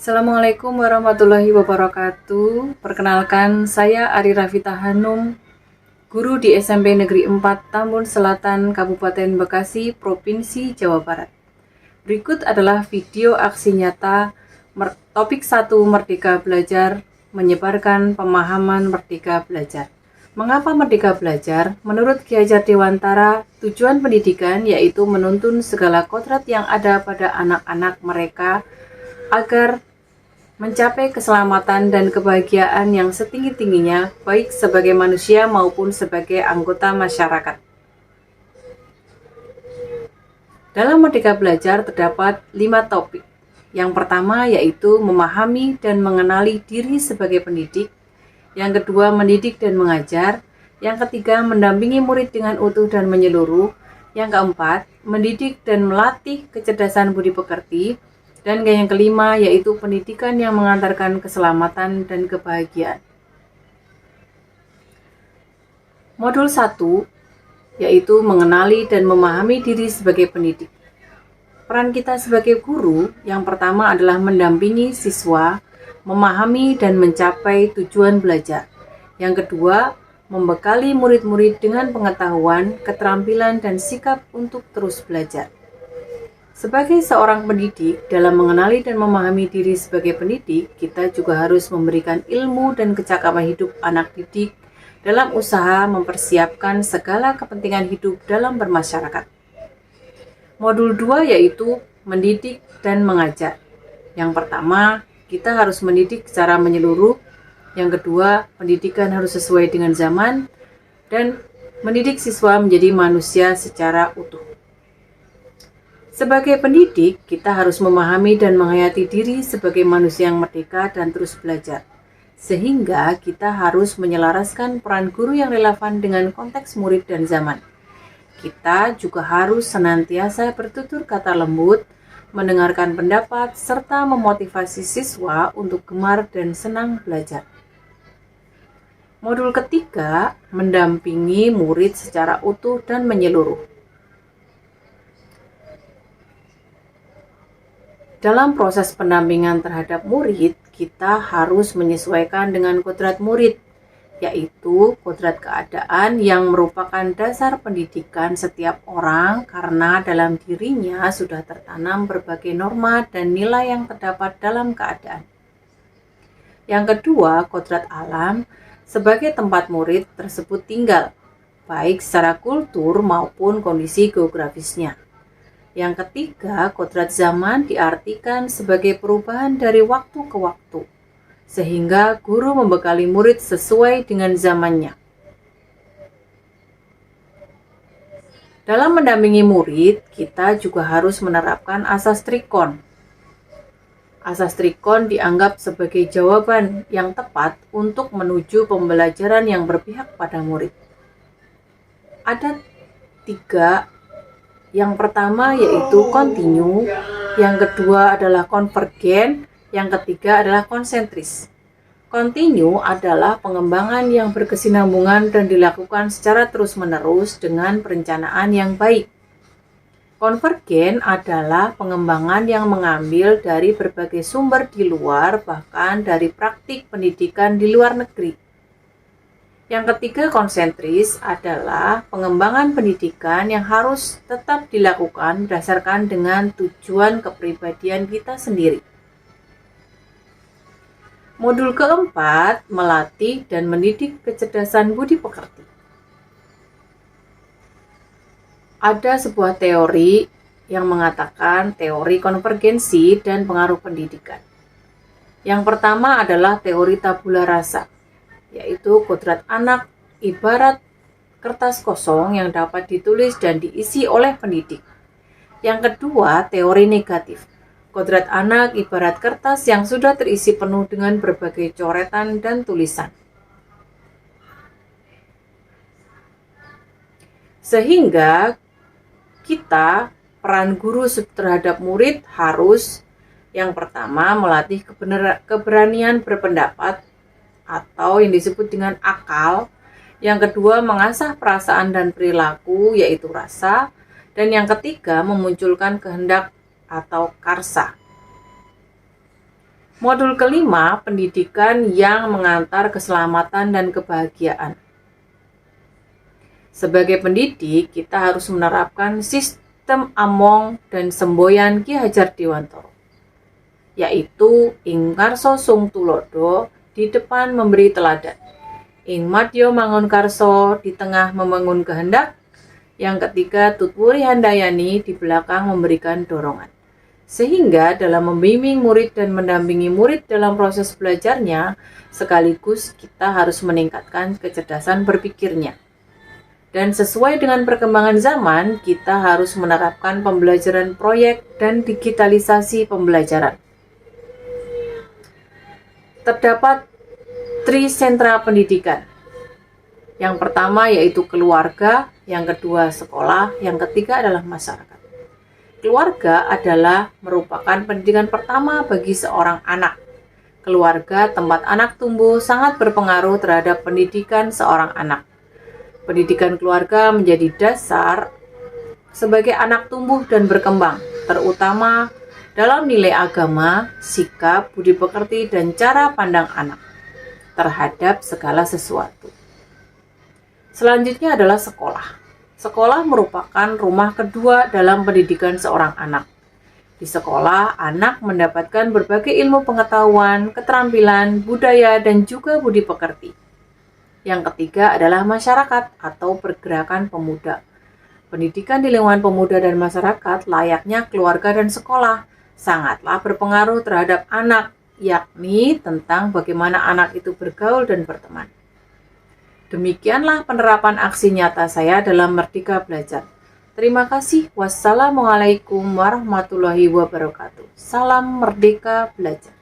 Assalamualaikum warahmatullahi wabarakatuh. Perkenalkan, saya Ari Rafita Hanum, guru di SMP Negeri 4 Tambun Selatan, Kabupaten Bekasi, Provinsi Jawa Barat. Berikut adalah video aksi nyata topik 1 Merdeka Belajar, menyebarkan pemahaman Merdeka Belajar. Mengapa Merdeka Belajar? Menurut Ki Hajar Dewantara, tujuan pendidikan yaitu menuntun segala kodrat yang ada pada anak-anak mereka agar mencapai keselamatan dan kebahagiaan yang setinggi-tingginya, baik sebagai manusia maupun sebagai anggota masyarakat. Dalam Merdeka Belajar terdapat 5 topik. Yang pertama yaitu memahami dan mengenali diri sebagai pendidik. Yang kedua, mendidik dan mengajar. Yang ketiga, mendampingi murid dengan utuh dan menyeluruh. Yang keempat, mendidik dan melatih kecerdasan budi pekerti. Dan yang kelima yaitu pendidikan yang mengantarkan keselamatan dan kebahagiaan. Modul 1 yaitu mengenali dan memahami diri sebagai pendidik. Peran kita sebagai guru yang pertama adalah mendampingi siswa, memahami dan mencapai tujuan belajar. Yang kedua, membekali murid-murid dengan pengetahuan, keterampilan, dan sikap untuk terus belajar. Sebagai seorang pendidik, dalam mengenali dan memahami diri sebagai pendidik, kita juga harus memberikan ilmu dan kecakapan hidup anak didik dalam usaha mempersiapkan segala kepentingan hidup dalam bermasyarakat. Modul 2 yaitu mendidik dan mengajar. Yang pertama, kita harus mendidik secara menyeluruh. Yang kedua, pendidikan harus sesuai dengan zaman dan mendidik siswa menjadi manusia secara utuh. Sebagai pendidik, kita harus memahami dan menghayati diri sebagai manusia yang merdeka dan terus belajar. Sehingga kita harus menyelaraskan peran guru yang relevan dengan konteks murid dan zaman. Kita juga harus senantiasa bertutur kata lembut, mendengarkan pendapat, serta memotivasi siswa untuk gemar dan senang belajar. Modul ketiga, mendampingi murid secara utuh dan menyeluruh. Dalam proses pendampingan terhadap murid, kita harus menyesuaikan dengan kodrat murid, yaitu kodrat keadaan yang merupakan dasar pendidikan setiap orang karena dalam dirinya sudah tertanam berbagai norma dan nilai yang terdapat dalam keadaan. Yang kedua, kodrat alam sebagai tempat murid tersebut tinggal, baik secara kultur maupun kondisi geografisnya. Yang ketiga, kodrat zaman diartikan sebagai perubahan dari waktu ke waktu, sehingga guru membekali murid sesuai dengan zamannya. Dalam mendampingi murid, kita juga harus menerapkan asas trikon. Asas trikon dianggap sebagai jawaban yang tepat untuk menuju pembelajaran yang berpihak pada murid. Ada 3. Yang pertama yaitu kontinu, yang kedua adalah konvergen, yang ketiga adalah konsentris. Kontinu adalah pengembangan yang berkesinambungan dan dilakukan secara terus-menerus dengan perencanaan yang baik. Konvergen adalah pengembangan yang mengambil dari berbagai sumber di luar, bahkan dari praktik pendidikan di luar negeri. Yang ketiga, konsentris adalah pengembangan pendidikan yang harus tetap dilakukan berdasarkan dengan tujuan kepribadian kita sendiri. Modul keempat, melatih dan mendidik kecerdasan budi pekerti. Ada sebuah teori yang mengatakan teori konvergensi dan pengaruh pendidikan. Yang pertama adalah teori tabula rasa, yaitu kodrat anak ibarat kertas kosong yang dapat ditulis dan diisi oleh pendidik. Yang kedua, teori negatif. Kodrat anak ibarat kertas yang sudah terisi penuh dengan berbagai coretan dan tulisan. Sehingga kita, peran guru terhadap murid harus yang pertama melatih keberanian berpendapat atau yang disebut dengan akal. Yang kedua, mengasah perasaan dan perilaku, yaitu rasa. Dan yang ketiga, memunculkan kehendak atau karsa. Modul kelima, pendidikan yang mengantar keselamatan dan kebahagiaan. Sebagai pendidik, kita harus menerapkan sistem Among dan semboyan Ki Hajar Dewantara, yaitu ing ngarsa sung tulodo, di depan memberi teladan, ing madya mangun karso, di tengah membangun kehendak, yang ketiga tutwuri handayani, di belakang memberikan dorongan. Sehingga dalam membimbing murid dan mendampingi murid dalam proses belajarnya, sekaligus kita harus meningkatkan kecerdasan berpikirnya. Dan sesuai dengan perkembangan zaman, kita harus menerapkan pembelajaran proyek dan digitalisasi pembelajaran. Terdapat 3 sentra pendidikan. Yang pertama yaitu keluarga, yang kedua sekolah, yang ketiga adalah masyarakat. Keluarga adalah merupakan pendidikan pertama bagi seorang anak. Keluarga tempat anak tumbuh sangat berpengaruh terhadap pendidikan seorang anak. Pendidikan keluarga menjadi dasar sebagai anak tumbuh dan berkembang, terutama dalam nilai agama, sikap, budi pekerti, dan cara pandang anak terhadap segala sesuatu. Selanjutnya adalah sekolah. Sekolah merupakan rumah kedua dalam pendidikan seorang anak. Di sekolah, anak mendapatkan berbagai ilmu pengetahuan, keterampilan, budaya, dan juga budi pekerti. Yang ketiga adalah masyarakat atau pergerakan pemuda. Pendidikan di lingkungan pemuda dan masyarakat layaknya keluarga dan sekolah sangatlah berpengaruh terhadap anak, yakni tentang bagaimana anak itu bergaul dan berteman. Demikianlah penerapan aksi nyata saya dalam Merdeka Belajar. Terima kasih. Wassalamualaikum warahmatullahi wabarakatuh. Salam Merdeka Belajar.